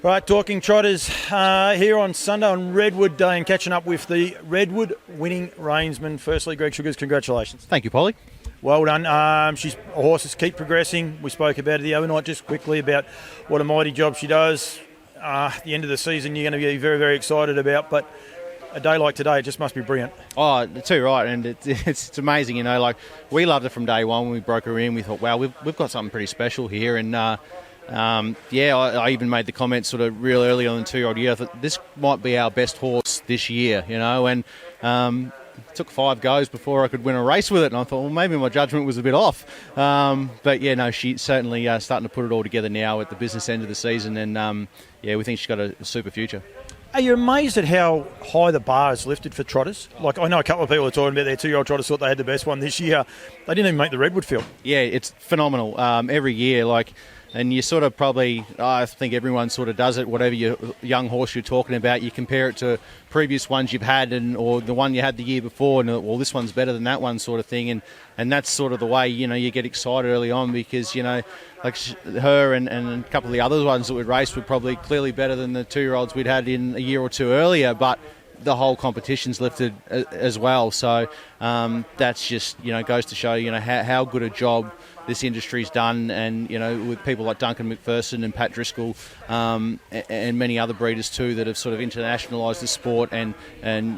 Right, talking trotters here on Sunday on Redwood Day and catching up with the Redwood winning reinsman. Firstly, Greg Sugars, congratulations. Thank you, Polly. Well done. Horses keep progressing. We spoke about it the other night just quickly about what a mighty job she does. At the end of the season, you're going to be very, very excited about, but a day like today, it just must be brilliant. Oh, too right, and it's amazing, you know, like we loved it from day one when we broke her in. We thought, wow, we've got something pretty special here, and I even made the comment sort of real early on in the 2-year-old year. I thought this might be our best horse this year, you know, and it took 5 goes before I could win a race with it, and I thought, well, maybe my judgment was a bit off. But yeah, no, she's certainly starting to put it all together now at the business end of the season, and we think she's got a super future. Are you amazed at how high the bar is lifted for trotters? Like, I know a couple of people are talking about their 2-year-old trotters thought they had the best one this year. They didn't even make the Redwood field. Yeah, it's phenomenal. Every year, and you sort of probably, I think everyone sort of does it, whatever young horse you're talking about, you compare it to previous ones you've had or the one you had the year before, and well, this one's better than that one sort of thing, and that's sort of the way, you know, you get excited early on because, you know, like her and a couple of the other ones that we'd raced were probably clearly better than the 2-year-olds we'd had in a year or two earlier, but the whole competition's lifted as well. So that's just, you know, goes to show, you know, how good a job this industry's done, and, you know, with people like Duncan McPherson and Pat Driscoll and many other breeders too that have sort of internationalised the sport, and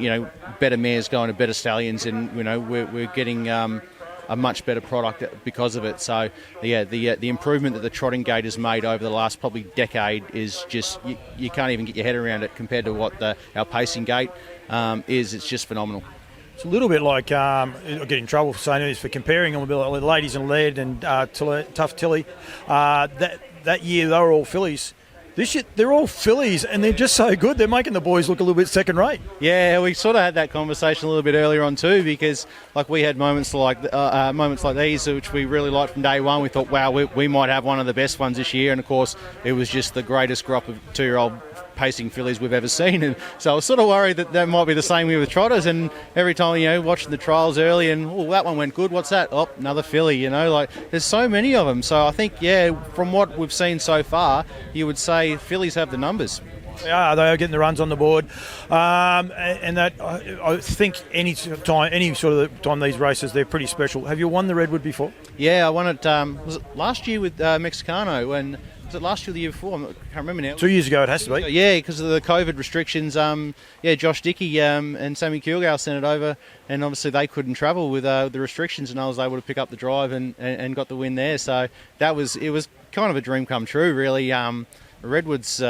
you know, better mares going to better stallions, and, you know, we're getting a much better product because of it. So yeah, the improvement that the trotting gate has made over the last probably decade is just, you can't even get your head around it compared to what our pacing gate is. It's just phenomenal. It's a little bit like, I get in trouble for saying this, for comparing them with the Ladies and Lead and Tough Tilly. That year they were all fillies. This year they're all fillies, and they're just so good. They're making the boys look a little bit second rate. Yeah, we sort of had that conversation a little bit earlier on too, because like we had moments like these, which we really liked from day one. We thought, wow, we might have one of the best ones this year, and of course it was just the greatest crop of 2-year-old pacing fillies we've ever seen, and so I was sort of worried that might be the same here with trotters. And every time, you know, watching the trials early, and oh, that one went good, what's that? Oh, another filly, you know, like there's so many of them. So I think, yeah, from what we've seen so far, you would say fillies have the numbers. Yeah, they are getting the runs on the board, and that I think any sort of time these races, they're pretty special. Have you won the Redwood before? Yeah, I won it. Was it last year with Mexicano? And was it last year or the year before? I can't remember now. 2 years ago, it has to be. Yeah, because of the COVID restrictions. Josh Dickey and Sammy Kilgale sent it over, and obviously they couldn't travel with the restrictions, and I was able to pick up the drive and got the win there. So it was kind of a dream come true, really. Redwood's.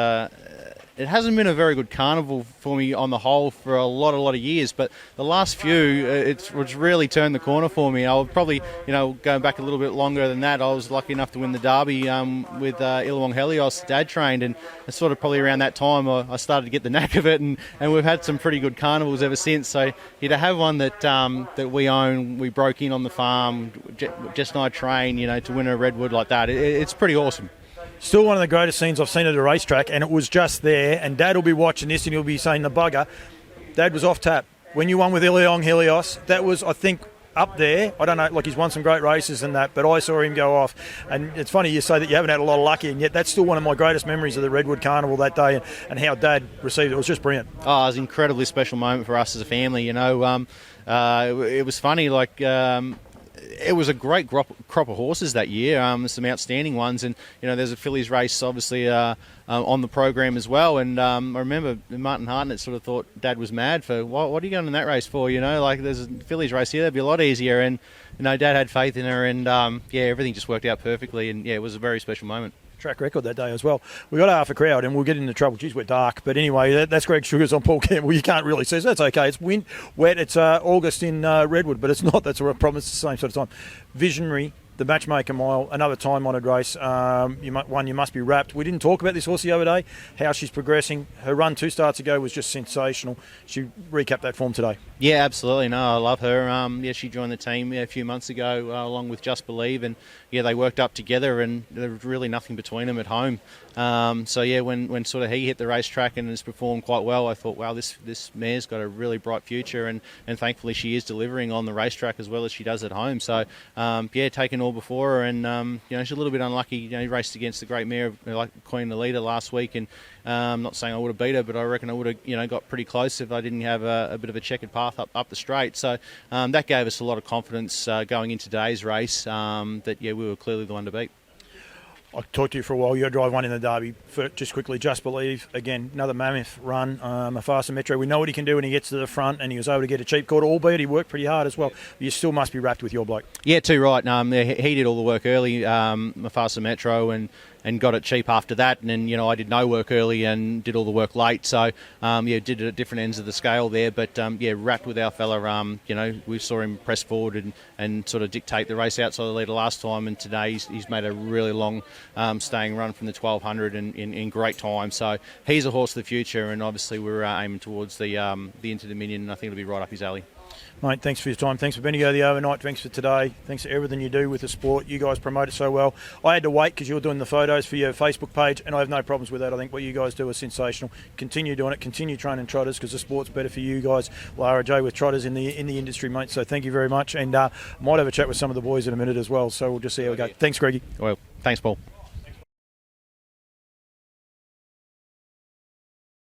It hasn't been a very good carnival for me on the whole for a lot of years, but the last few, it's really turned the corner for me. I would probably, you know, going back a little bit longer than that, I was lucky enough to win the Derby with Illawong Helios, Dad trained, and it's sort of probably around that time I started to get the knack of it, and we've had some pretty good carnivals ever since. So to have one that we own, we broke in on the farm, Jess and I train, you know, to win a Redwood like that, it's pretty awesome. Still one of the greatest scenes I've seen at a racetrack, and it was just there, and Dad will be watching this and he'll be saying the bugger. Dad was off tap. When you won with Illawong Helios, that was, I think, up there. I don't know, like he's won some great races and that, but I saw him go off. And it's funny you say that you haven't had a lot of luck, and yet that's still one of my greatest memories of the Redwood Carnival that day, and how Dad received it. It was just brilliant. Oh, it was an incredibly special moment for us as a family, you know. It was funny, like... it was a great crop of horses that year, some outstanding ones, and, you know, there's a fillies race obviously on the program as well, and I remember Martin Hartnett sort of thought Dad was mad for, what are you going in that race for, you know, like there's a fillies race here, that'd be a lot easier, and, you know, Dad had faith in her, and everything just worked out perfectly, and it was a very special moment. Track record that day as well. We got half a crowd and we'll get into trouble. Geez, we're dark. But anyway, that's Greg Sugars on Paul Campbell. You can't really see, so that's okay. It's wet. It's August in Redwood, but it's not. That's a problem. It's the same sort of time. Visionary, the Matchmaker Mile, another time-honoured race. You must be wrapped. We didn't talk about this horse the other day, how she's progressing. Her run 2 starts ago was just sensational. She recapped that form today. Yeah, absolutely. No, I love her. She joined the team a few months ago along with Just Believe, and they worked up together, and there was really nothing between them at home. When sort of he hit the racetrack and has performed quite well, I thought, wow, this mare's got a really bright future, and thankfully she is delivering on the racetrack as well as she does at home. So taking all before her, and she's a little bit unlucky. He raced against the great mare, like Queen Alita last week, and I'm not saying I would have beat her, but I reckon I would have got pretty close if I didn't have a bit of a checkered path up the straight. So that gave us a lot of confidence going into today's race that we were clearly the one to beat. I talked to you for a while. You drive one in the Derby. Just quickly, Just Believe. Again, another mammoth run. A faster Metro. We know what he can do when he gets to the front, and he was able to get a cheap quarter, albeit he worked pretty hard as well. You still must be wrapped with your bloke. Yeah, too right. He did all the work early, Mufasa Metro, and got it cheap after that. And then, I did no work early and did all the work late. So, did it at different ends of the scale there. But, wrapped with our fella. We saw him press forward and sort of dictate the race outside the leader last time. And today he's made a really long staying run from the 1200 in great time. So he's a horse of the future. And obviously we're aiming towards the Inter Dominion. And I think it'll be right up his alley. Mate, thanks for your time. Thanks for Bendigo the overnight. Thanks for today. Thanks for everything you do with the sport. You guys promote it so well. I had to wait because you were doing the photos for your Facebook page, and I have no problems with that. I think what you guys do is sensational. Continue doing it. Continue training trotters because the sport's better for you guys. Larajay with trotters in the industry, mate. So thank you very much. And might have a chat with some of the boys in a minute as well. So we'll just see how we go. Thanks, Greggy. Well, thanks, Paul.